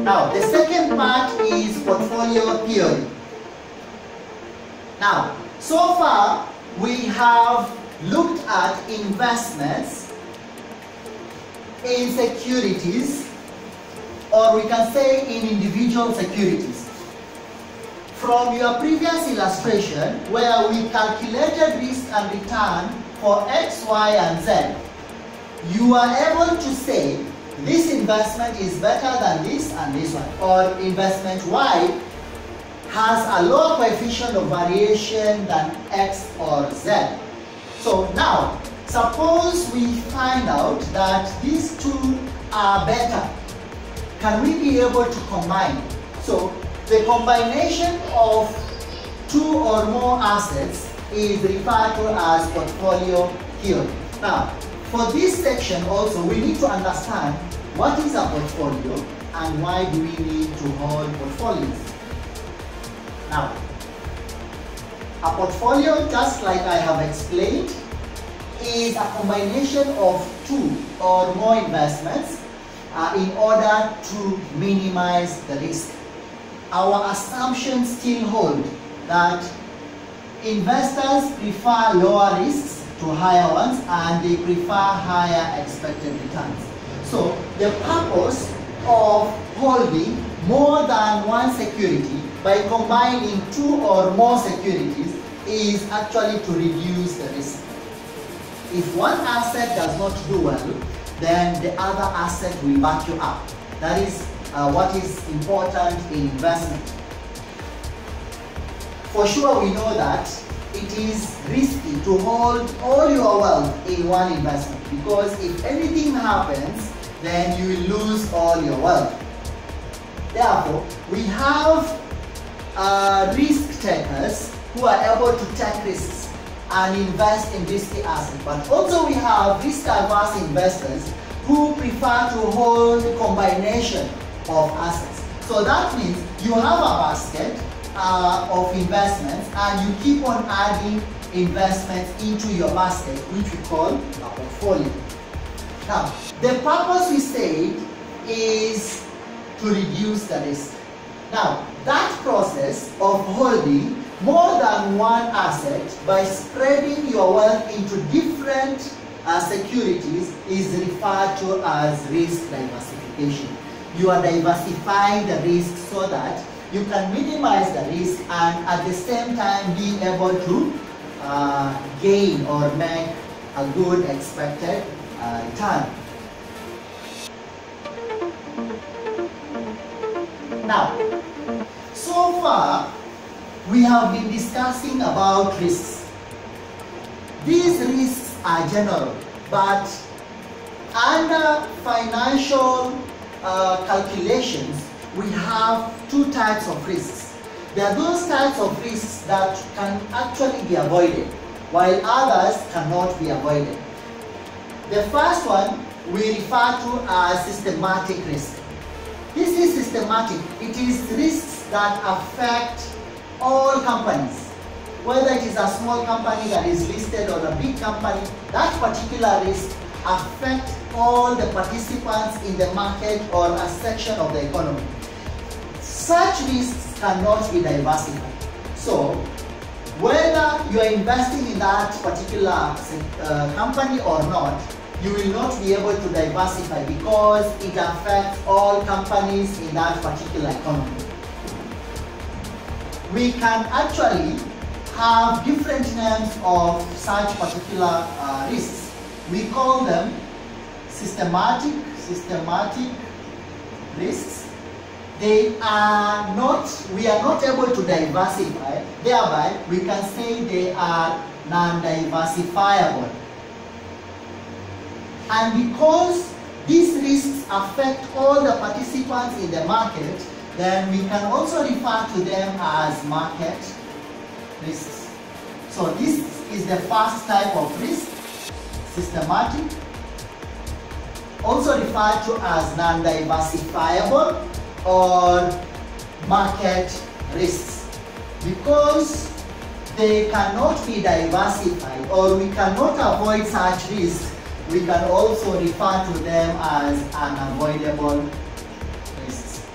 Now, the second part is portfolio theory. Now, so far we have looked at investments in securities, or we can say in individual securities. From your previous illustration, where we calculated risk and return for X, Y, and Z, you are able to say this investment is better than this and this one, or investment Y has a lower coefficient of variation than X or Z. So now, suppose we find out that these two are better. Can we be able to combine? So the combination of two or more assets is referred to as portfolio theory. Now, for this section also, we need to understand what is a portfolio and why do we need to hold portfolios. Now, a portfolio, just like I have explained, is a combination of two or more investments in order to minimize the risk. Our assumptions still hold that investors prefer lower risks to higher ones, and they prefer higher expected returns. So the purpose of holding more than one security by combining two or more securities is actually to reduce the risk. If one asset does not do well, then the other asset will back you up. That is what is important in investment. For sure, we know that it is risky to hold all your wealth in one investment, because if anything happens, then you will lose all your wealth. Therefore, we have risk takers who are able to take risks and invest in risky assets, but also we have risk-averse investors who prefer to hold a combination of assets. So that means you have a basket of investments and you keep on adding investments into your basket, which we call a portfolio. Now, the purpose we say is to reduce the risk. Now, that process of holding more than one asset by spreading your wealth into different securities is referred to as risk diversification. You are diversifying the risk so that you can minimize the risk and at the same time be able to gain or make a good expected return. Now, so far we have been discussing about risks. These risks are general, but under financial calculations, we have two types of risks. There are those types of risks that can actually be avoided, while others cannot be avoided. The first one we refer to as systematic risk. This is systematic. It is risks that affect all companies. Whether it is a small company that is listed or a big company, that particular risk affects all the participants in the market or a section of the economy. Such risks cannot be diversified. So, whether you are investing in that particular company or not, you will not be able to diversify because it affects all companies in that particular economy. We can actually have different names of such particular risks. We call them systematic risks. We are not able to diversify, thereby we can say they are non-diversifiable. And because these risks affect all the participants in the market, then we can also refer to them as market risks. So this is the first type of risk, systematic, also referred to as non-diversifiable or market risks. Because they cannot be diversified or we cannot avoid such risks, we can also refer to them as unavoidable risks.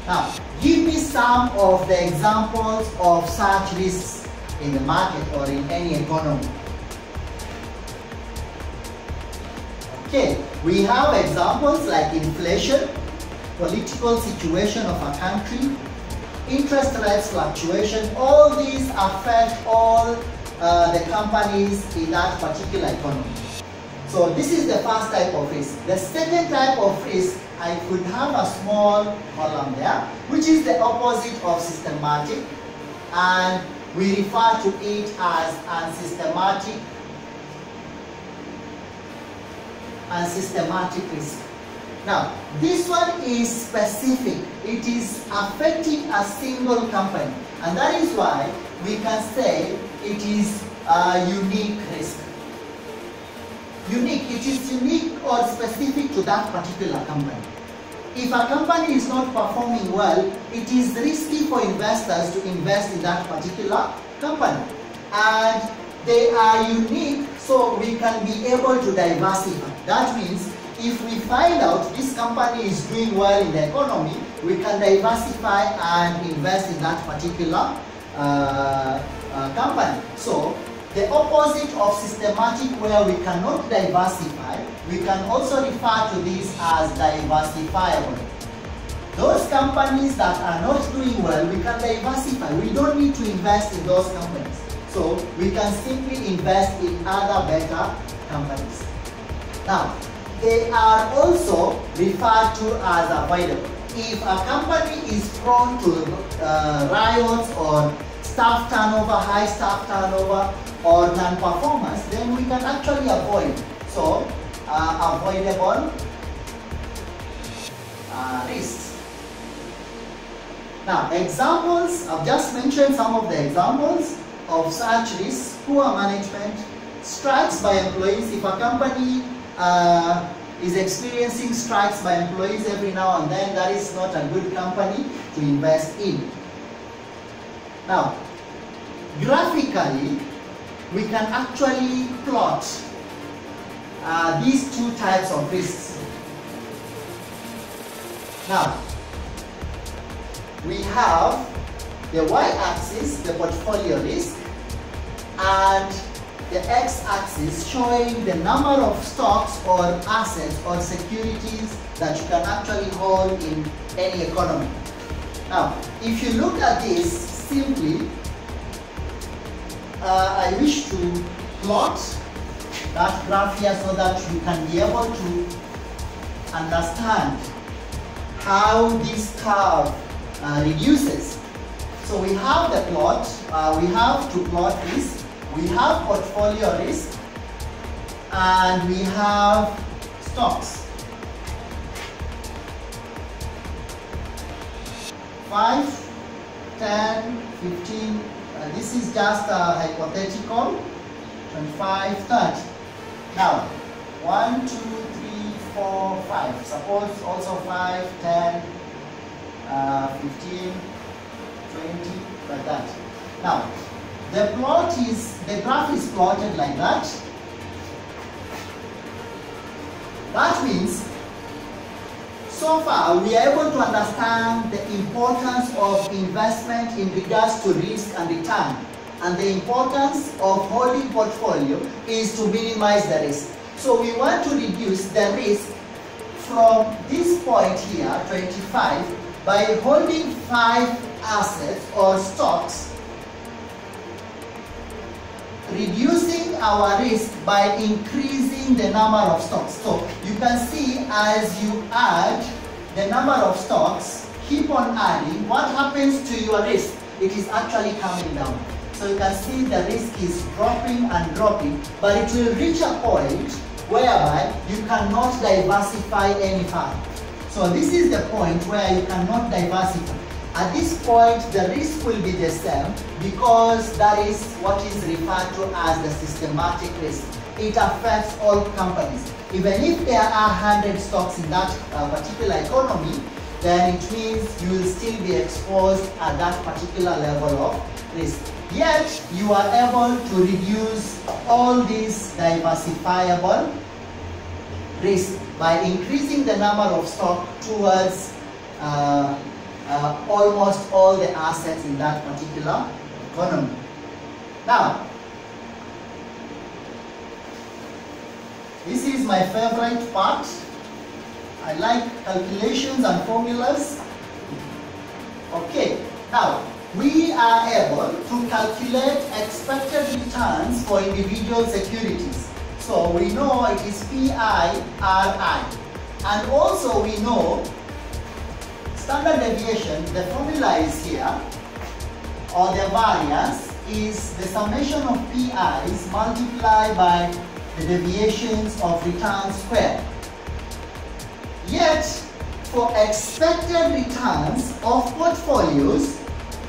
Now, give me some of the examples of such risks in the market or in any economy. Okay, we have examples like inflation, political situation of a country, interest rates fluctuation. All these affect all the companies in that particular economy. So this is the first type of risk. The second type of risk, I could have a small column there, which is the opposite of systematic, and we refer to it as unsystematic risk. Now, this one is specific. It is affecting a single company, and that is why we can say it is a unique risk. Unique, it is unique or specific to that particular company. If a company is not performing well, it is risky for investors to invest in that particular company. And they are unique, so we can be able to diversify. That means if we find out this company is doing well in the economy, we can diversify and invest in that particular company. So the opposite of systematic, where we cannot diversify, we can also refer to this as diversifiable. Those companies that are not doing well, we can diversify. We don't need to invest in those companies. So we can simply invest in other better companies. Now, they are also referred to as avoidable. If a company is prone to riots or staff turnover, high staff turnover, or non-performance, then we can actually avoid. So, avoidable risks. Now, examples, I've just mentioned some of the examples of such risks. Poor management, strikes by employees. If a company is experiencing strikes by employees every now and then, that is not a good company to invest in. Now, graphically, we can actually plot these two types of risks. Now, we have the y-axis, the portfolio risk, and the x-axis showing the number of stocks or assets or securities that you can actually hold in any economy. Now, if you look at this simply, I wish to plot that graph here so that you can be able to understand how this curve reduces. So we have the plot, we have to plot this. We have portfolio risk and we have stocks. 5, 10, 15, this is just a hypothetical, 25, 30. Now, 1, 2, 3, 4, 5. Suppose also 5, 10, 15, 20, like that. Now, the graph is plotted like that. That means, so far we are able to understand the importance of investment in regards to risk and return. And the importance of holding portfolio is to minimize the risk. So we want to reduce the risk from this point here, 25, by holding 5 assets or stocks, reducing our risk by increasing the number of stocks. So you can see as you add the number of stocks, keep on adding, what happens to your risk? It is actually coming down. So you can see the risk is dropping and dropping, but it will reach a point whereby you cannot diversify any further. So this is the point where you cannot diversify. At this point, the risk will be the same because that is what is referred to as the systematic risk. It affects all companies. Even if there are 100 stocks in that particular economy, then it means you will still be exposed at that particular level of risk. Yet, you are able to reduce all these diversifiable risk by increasing the number of stock towards almost all the assets in that particular economy. Now, this is my favorite part. I like calculations and formulas. Okay, now we are able to calculate expected returns for individual securities. So we know it is PIRI. And also we know standard deviation, the formula is here, or the variance is the summation of PIs multiplied by the deviations of returns squared. Yet, for expected returns of portfolios,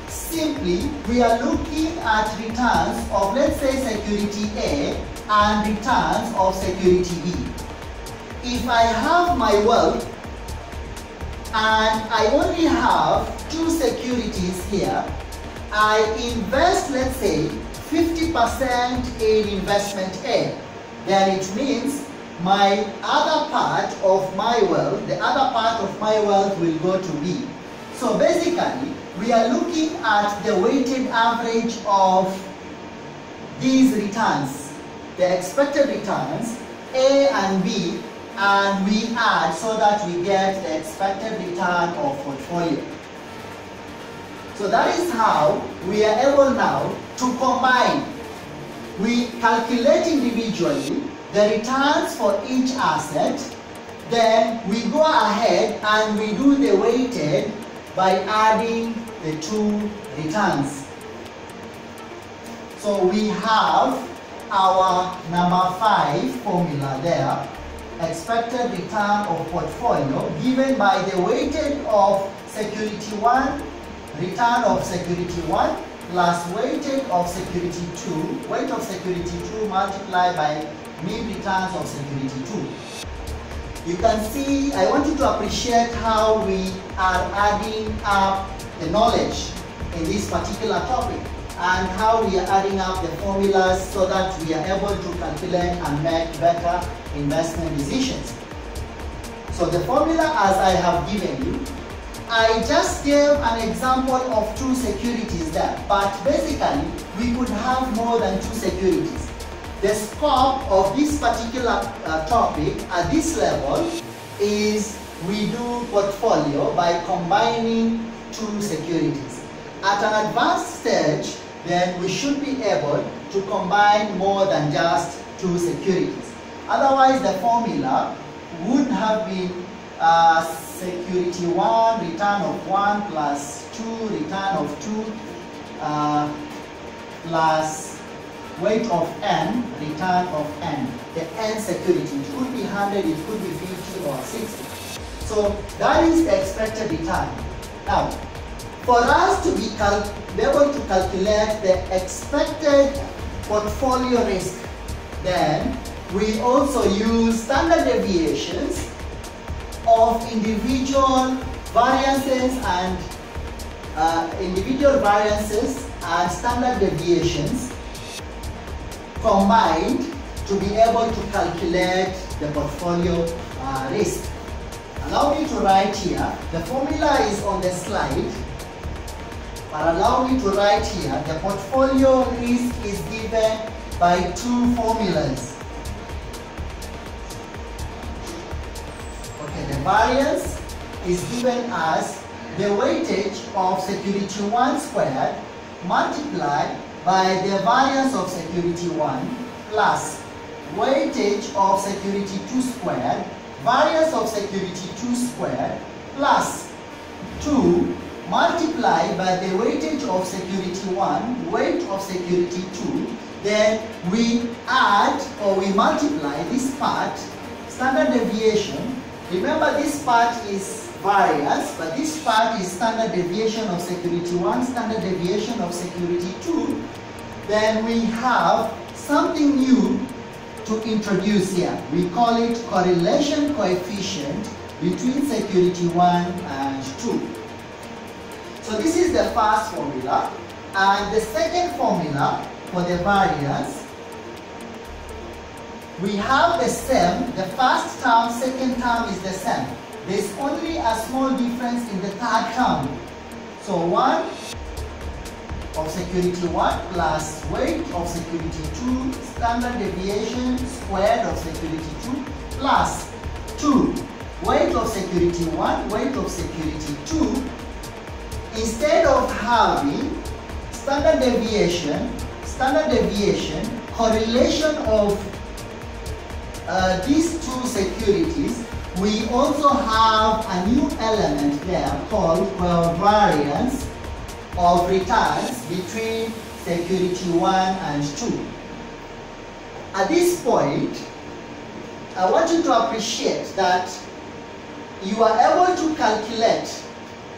simply we are looking at returns of, let's say, security A and returns of security B. If I have my wealth and I only have two securities here, I invest, let's say, 50% in investment A. Then it means my other part of my wealth, the other part of my wealth will go to B. So basically, we are looking at the weighted average of these returns, the expected returns, A and B, and we add so that we get the expected return of portfolio. So that is how we are able now to combine. We calculate individually the returns for each asset, then we go ahead and we do the weighted by adding the two returns. So we have our number 5 formula there, expected return of portfolio given by the weighted of security 1, return of security 1 plus weighted of security 2, weight of security 2 multiplied by mean returns of security 2. You can see, I want you to appreciate how we are adding up the knowledge in this particular topic and how we are adding up the formulas so that we are able to calculate and make better investment decisions. So the formula, as I have given you, I just gave an example of two securities there, but basically we could have more than two securities. The scope of this particular topic at this level is we do portfolio by combining two securities. At an advanced stage, then we should be able to combine more than just two securities. Otherwise, the formula would have been security 1, return of 1 plus 2, return of 2 plus weight of n, return of n. The n security, it could be 100, it could be 50 or 60. So that is the expected return. Now, for us to be able to calculate the expected portfolio risk, then we also use standard deviations of individual variances and standard deviations combined to be able to calculate the portfolio risk. Allow me to write here, the formula is on the slide, but allow me to write here, the portfolio risk is given by two formulas. Okay, the variance is given as the weightage of security 1 squared multiplied by the variance of security 1 plus weightage of security 2 squared, variance of security 2 squared plus 2 multiplied by the weightage of security 1, weight of security 2, then we add or we multiply this part, standard deviation. Remember, this part is variance, but this part is standard deviation of security 1, standard deviation of security 2. Then we have something new to introduce here. We call it correlation coefficient between security 1 and 2. So this is the first formula, and the second formula for the variance, we have the same, the first term, second term is the same. There is only a small difference in the third term. So 1 of security 1 plus weight of security 2 standard deviation squared of security 2 plus 2 weight of security 1 weight of security 2. Instead of having standard deviation, correlation of these two securities, we also have a new element there called covariance of returns between security 1 and 2. At this point, I want you to appreciate that you are able to calculate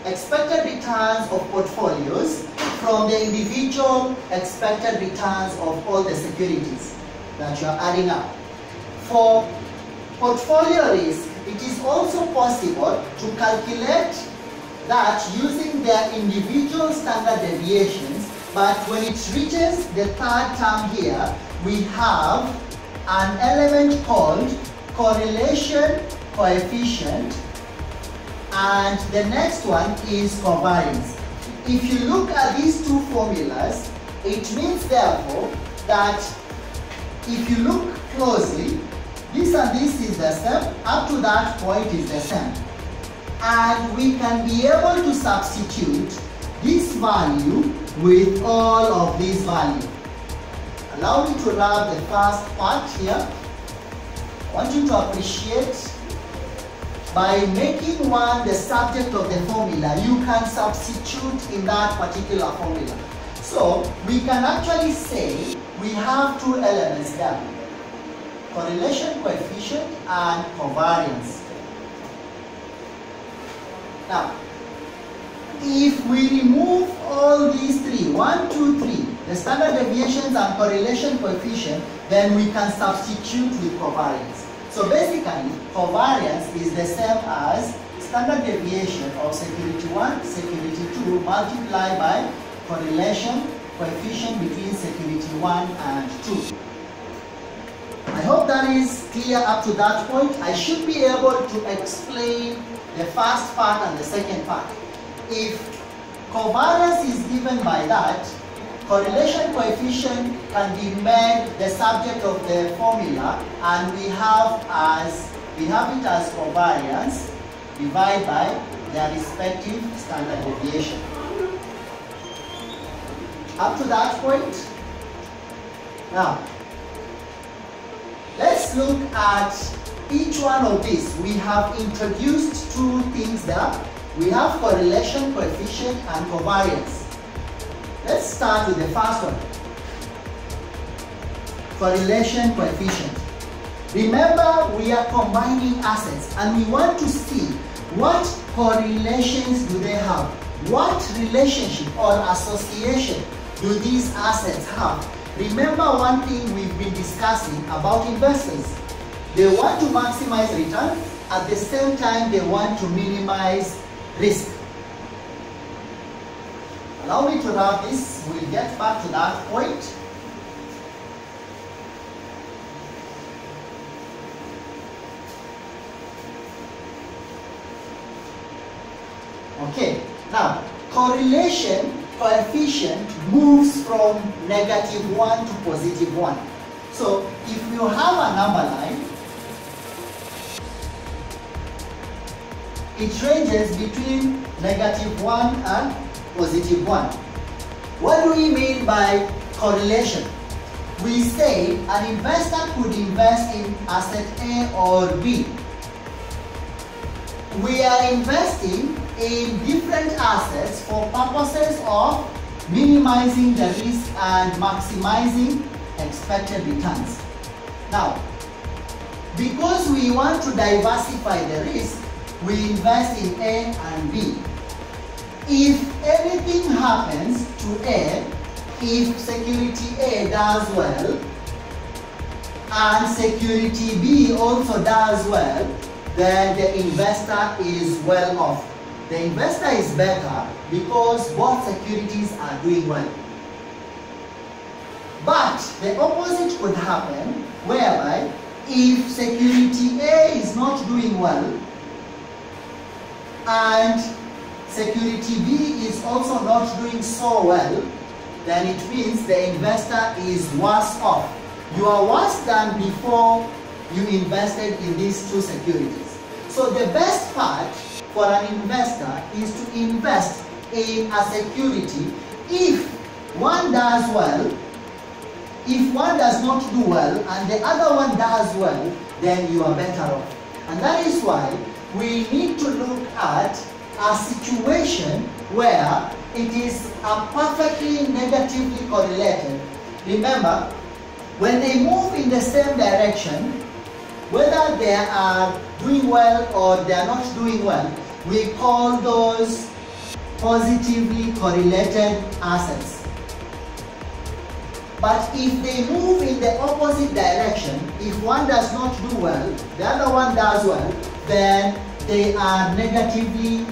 expected returns of portfolios from the individual expected returns of all the securities that you are adding up. For portfolio risk, it is also possible to calculate that using their individual standard deviations, but when it reaches the third term here, we have an element called correlation coefficient, and the next one is covariance. If you look at these two formulas, it means therefore that if you look closely, this and this is the same, up to that point is the same. And we can be able to substitute this value with all of these values. Allow me to wrap the first part here. I want you to appreciate, by making 1 the subject of the formula, you can substitute in that particular formula. So we can actually say we have 2 elements there: correlation coefficient and covariance. Now, if we remove all these 3, 1, 2, 3, the standard deviations and correlation coefficient, then we can substitute with covariance. So basically, covariance is the same as standard deviation of security 1, security 2 multiplied by correlation coefficient between security 1 and 2. I hope that is clear up to that point. I should be able to explain the first part and the second part. If covariance is given by that, correlation coefficient can be made the subject of the formula, and we have it as covariance divided by their respective standard deviation. Up to that point. Now, let's look at each one of these. We have introduced 2 things there. We have correlation coefficient and covariance. Let's start with the first one. Correlation coefficient. Remember, we are combining assets and we want to see what correlations do they have. What relationship or association do these assets have? Remember one thing we've been discussing about investors. They want to maximize return, at the same time they want to minimize risk. Allow me to wrap this, we'll get back to that point. Okay, now correlation coefficient moves from -1 to +1. So if you have a number line, it ranges between -1 and +1. What do we mean by correlation? We say an investor could invest in asset A or B. We are investing in different assets for purposes of minimizing the risk and maximizing expected returns. Now, because we want to diversify the risk, we invest in A and B. If anything happens to A, if security A does well and security B also does well, then the investor is well off. The investor is better because both securities are doing well. But the opposite could happen, whereby if security A is not doing well and security B is also not doing so well, then it means the investor is worse off. You are worse than before you invested in these two securities. So the best part for an investor is to invest in a security. If one does well, if one does not do well and the other one does well, then you are better off. And that is why we need to look at a situation where it is a perfectly negatively correlated. Remember, when they move in the same direction, whether they are doing well or they are not doing well, we call those positively correlated assets. But if they move in the opposite direction, if one does not do well, the other one does well, then they are negatively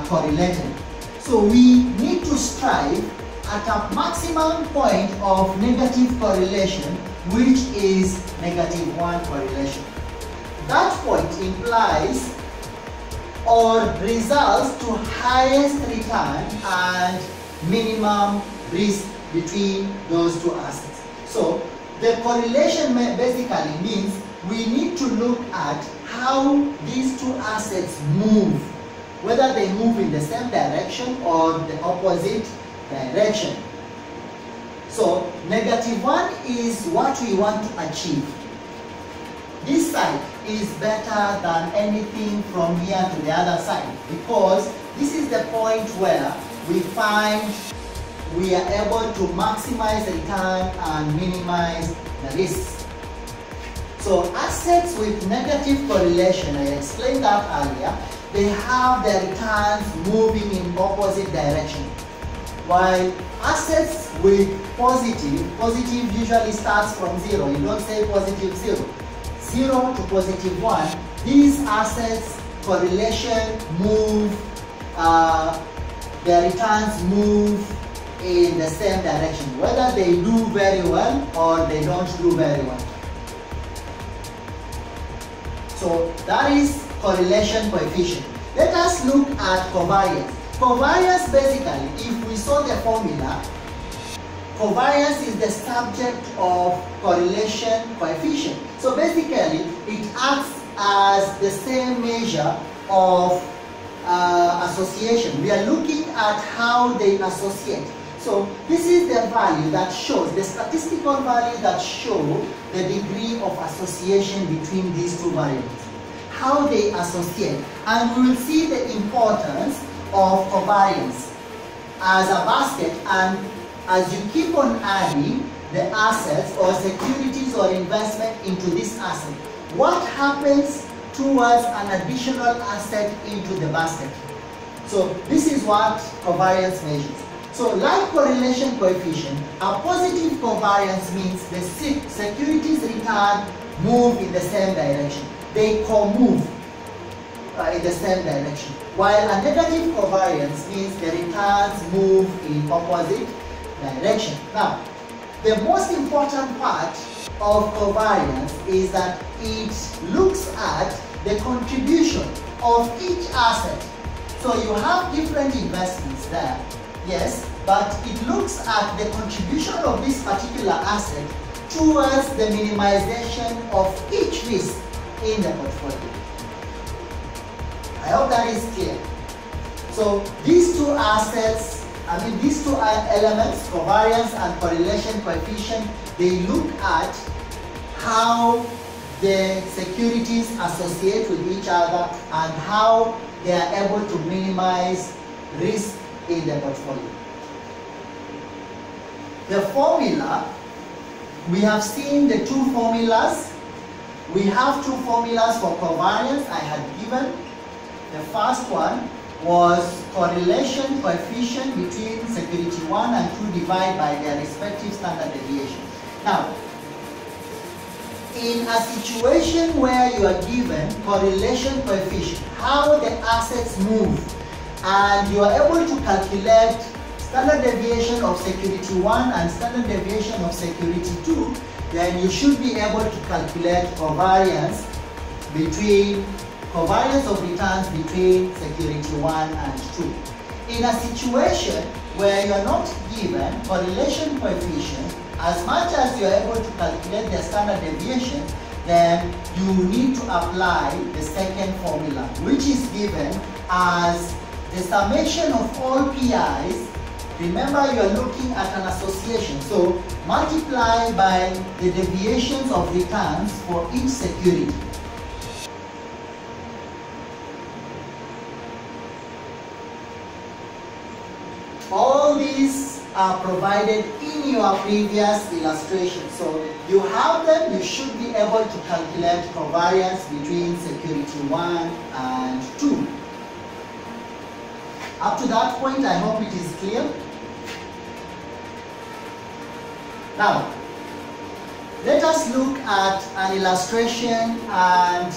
correlated. So we need to strive at a maximum point of negative correlation, which is -1 correlation. That point implies or results to highest return and minimum risk between those two assets. So the correlation basically means we need to look at how these two assets move, whether they move in the same direction or the opposite direction. So -1 is what we want to achieve. This side is better than anything from here to the other side, because this is the point where we find we are able to maximize the return and minimize the risks. So assets with negative correlation, I explained that earlier, they have their returns moving in opposite direction. While assets with positive usually starts from 0. You don't say positive 0. 0 to +1, these assets correlation move, their returns move in the same direction, whether they do very well or they don't do very well. So that is correlation coefficient. Let us look at covariance. Covariance, basically, if we saw the formula, covariance is the subject of correlation coefficient. So basically, it acts as the same measure of association. We are looking at how they associate. So this is the value that shows, the statistical value that show the degree of association between these two variables, how they associate. And we will see the importance of covariance as a basket, and as you keep on adding the assets or securities or investment into this asset, what happens towards an additional asset into the basket? So this is what covariance measures. So like correlation coefficient, a positive covariance means the securities return move in the same direction. They co-move in the same direction. While a negative covariance means the returns move in opposite direction. Now, the most important part of covariance is that it looks at the contribution of each asset. So you have different investments there. Yes, but it looks at the contribution of this particular asset towards the minimization of each risk in the portfolio. I hope that is clear. So these two assets, these two elements, covariance and correlation coefficient, they look at how the securities associate with each other and how they are able to minimize risk in the portfolio. The formula, we have seen the two formulas. We have two formulas for covariance I had given. The first one was correlation coefficient between security 1 and 2 divided by their respective standard deviation. Now, in a situation where you are given correlation coefficient, how the assets move, and you are able to calculate standard deviation of security 1 and standard deviation of security 2, then you should be able to calculate covariance between covariance of returns between security 1 and 2. In a situation where you are not given correlation coefficient, as much as you are able to calculate the standard deviation, then you need to apply the second formula, which is given as the summation of all PIs. Remember, you are looking at an association, so multiply by the deviations of returns for each security. All these are provided in your previous illustration. So you have them, you should be able to calculate covariance between security 1 and 2. Up to that point, I hope it is clear. Now, let us look at an illustration, and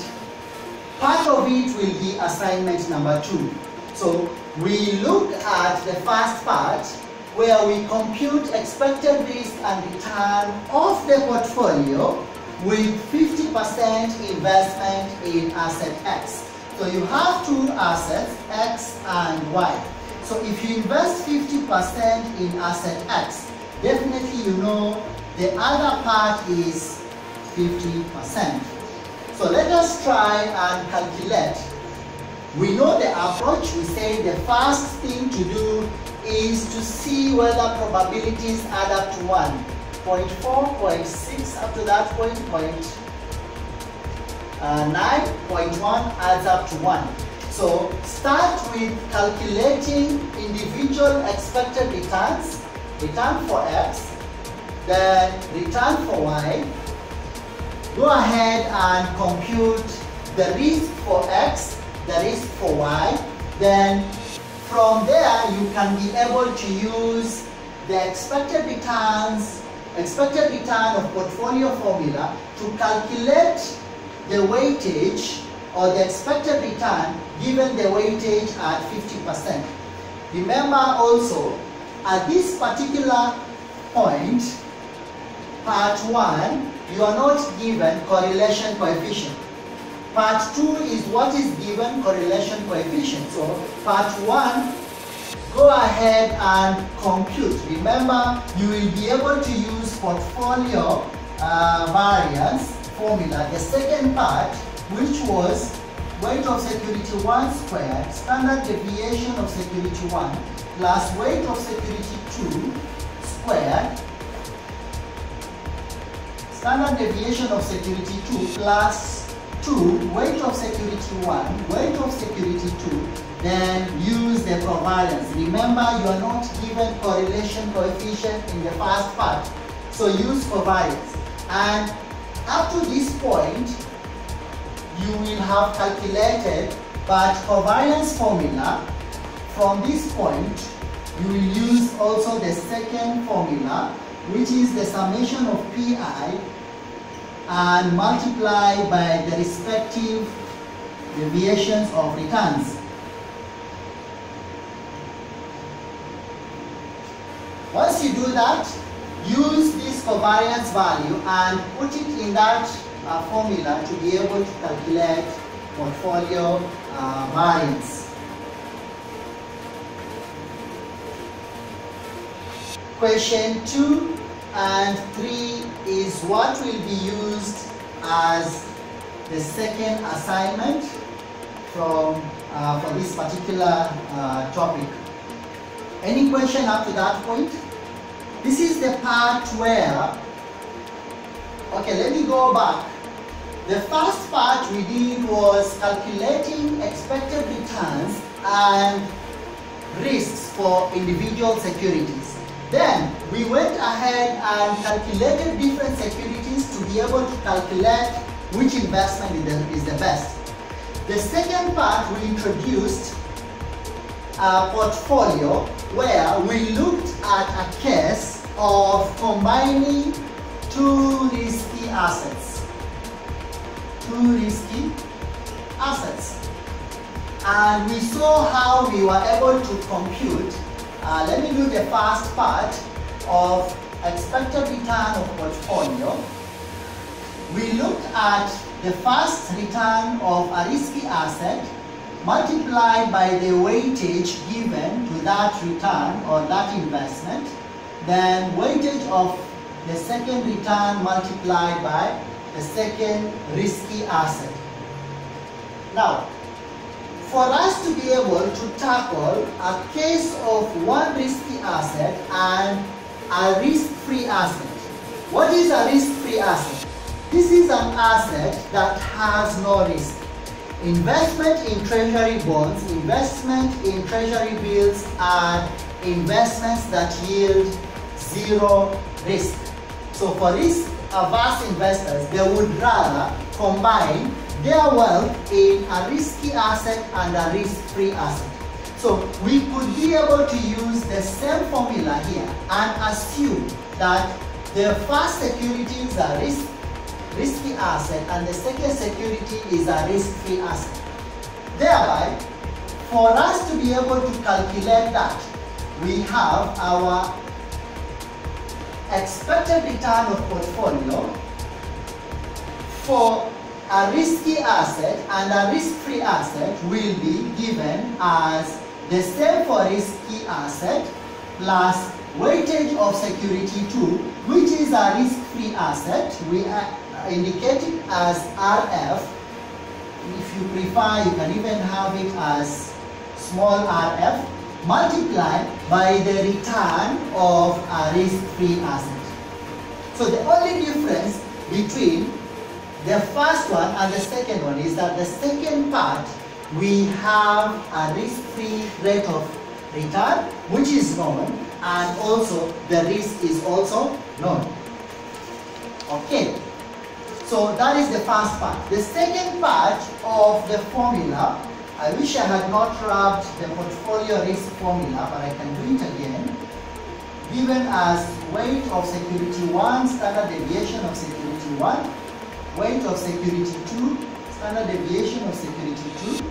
part of it will be assignment number 2. So we look at the first part where we compute expected risk and return of the portfolio with 50% investment in asset X. So you have two assets, X and Y. So if you invest 50% in asset X, definitely you know the other part is 50%. So let us try and calculate. We know the approach. We say the first thing to do is to see whether probabilities add up to 1. 0.4, 0.6, up to that point, 0.9, 0.1 adds up to 1. So start with calculating individual expected returns, return for X, then return for Y. Go ahead and compute the risk for X, the risk for Y. Then from there you can be able to use the expected returns, expected return of portfolio formula to calculate the weightage or the expected return given the weightage at 50%. Remember also, at this particular point, part 1, you are not given correlation coefficient. Part 2 is what is given correlation coefficient. So part 1, go ahead and compute. Remember, you will be able to use portfolio variance formula. The second part, which was weight of security 1 squared, standard deviation of security 1 plus weight of security 2 squared, standard deviation of security 2 plus 2, weight of security 1, weight of security 2, then use the covariance. Remember, you are not given correlation coefficient in the first part, so use covariance. And up to this point, you will have calculated, but covariance formula, from this point, you will use also the second formula, which is the summation of PI and multiply by the respective deviations of returns. Once you do that, use this covariance value and put it in that formula to be able to calculate portfolio variance. Question 2 and 3 is what will be used as the second assignment for this particular topic. Any question up to that point? This is the part where, okay, let me go back. The first part we did was calculating expected returns and risks for individual securities. Then we went ahead and calculated different securities to be able to calculate which investment is the best. The second part, we introduced a portfolio where we looked at a case of combining two risky assets. And we saw how we were able to compute. Let me do the first part of expected return of portfolio. We looked at the first return of a risky asset multiplied by the weightage given to that return or that investment, then weightage of the second return multiplied by the second risky asset. Now, for us to be able to tackle a case of one risky asset and a risk-free asset. What is a risk-free asset? This is an asset that has no risk. Investment in treasury bonds, investment in treasury bills are investments that yield zero risk. So for risk-averse investors, they would rather combine their wealth in a risky asset and a risk-free asset. So we could be able to use the same formula here and assume that the first security is a risky asset and the second security is a risk-free asset. Thereby, for us to be able to calculate that, we have our expected return of portfolio for a risky asset and a risk-free asset will be given as the same for risky asset plus weightage of security 2, which is a risk-free asset. We indicate it as RF. If you prefer, you can even have it as small rf, multiplied by the return of a risk-free asset. So the only difference between the first one and the second one is that the second part, we have a risk-free rate of return, which is known, and also the risk is also known. Okay. So that is the first part. The second part of the formula, I wish I had not rubbed the portfolio risk formula, but I can do it again. Given as weight of security 1, standard deviation of security 1, weight of security 2, standard deviation of security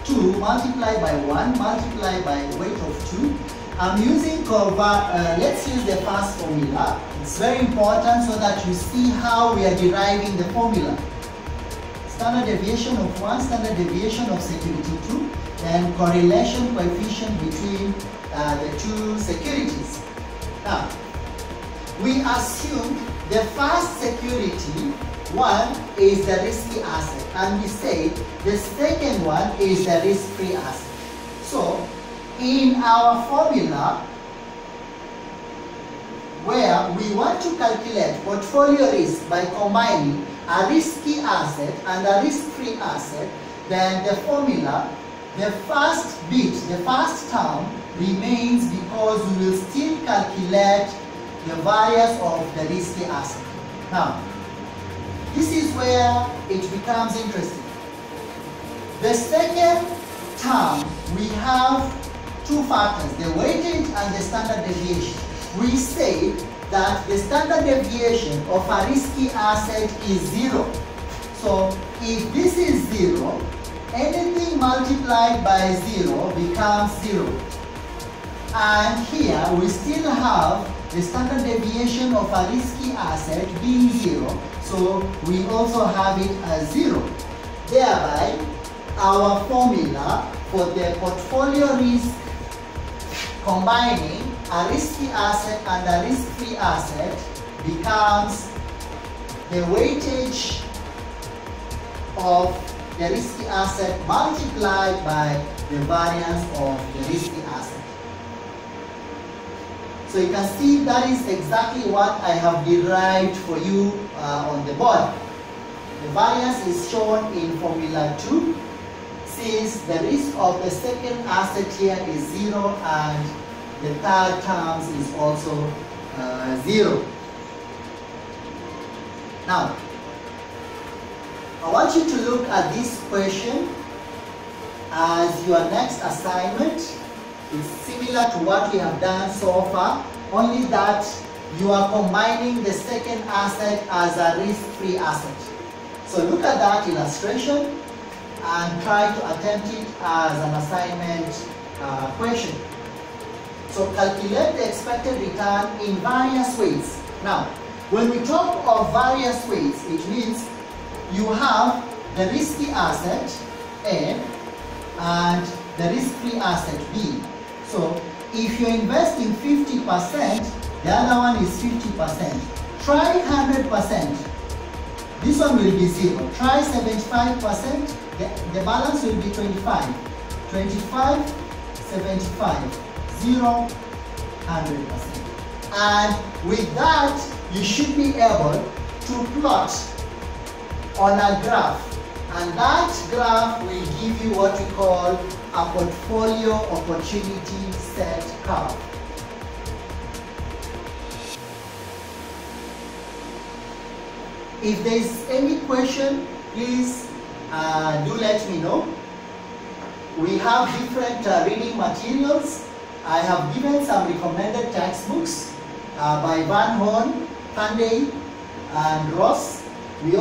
2 multiplied by 1 multiplied by weight of 2. I'm using let's use the first formula. It's very important so that you see how we are deriving the formula. Standard deviation of 1, standard deviation of security 2, and correlation coefficient between the two securities. Now, we assume the first security 1 is the risky asset, and we say the second one is the risk-free asset. So, in our formula, where we want to calculate portfolio risk by combining a risky asset and a risk-free asset, then the formula, the first bit, the first term remains because we will still calculate the variance of the risky asset. Now, this is where it becomes interesting. The second term, we have two factors, the weightage and the standard deviation. We say that the standard deviation of a risky asset is 0. So if this is 0, anything multiplied by 0 becomes 0. And here we still have the standard deviation of a risky asset being 0. So we also have it as 0. Thereby, our formula for the portfolio risk combining a risky asset and a risk-free asset becomes the weightage of the risky asset multiplied by the variance of the risky asset. So you can see that is exactly what I have derived for you on the board. The variance is shown in formula 2, since the risk of the second asset here is 0 and the third terms is also 0. Now, I want you to look at this question as your next assignment. It's similar to what we have done so far, only that you are combining the second asset as a risk-free asset. So look at that illustration and try to attempt it as an assignment question. So calculate the expected return in various ways. Now, when we talk of various ways, it means you have the risky asset A and the risk-free asset B. So if you're investing 50%, the other one is 50%. Try 100%. This one will be 0. Try 75%, the balance will be 25. 25, 75, 0, 100%. And with that, you should be able to plot on a graph. And that graph will give you what we call a portfolio opportunity set curve. If there is any question, please do let me know. We have different reading materials. I have given some recommended textbooks by Van Horn, Pandey, and Ross. We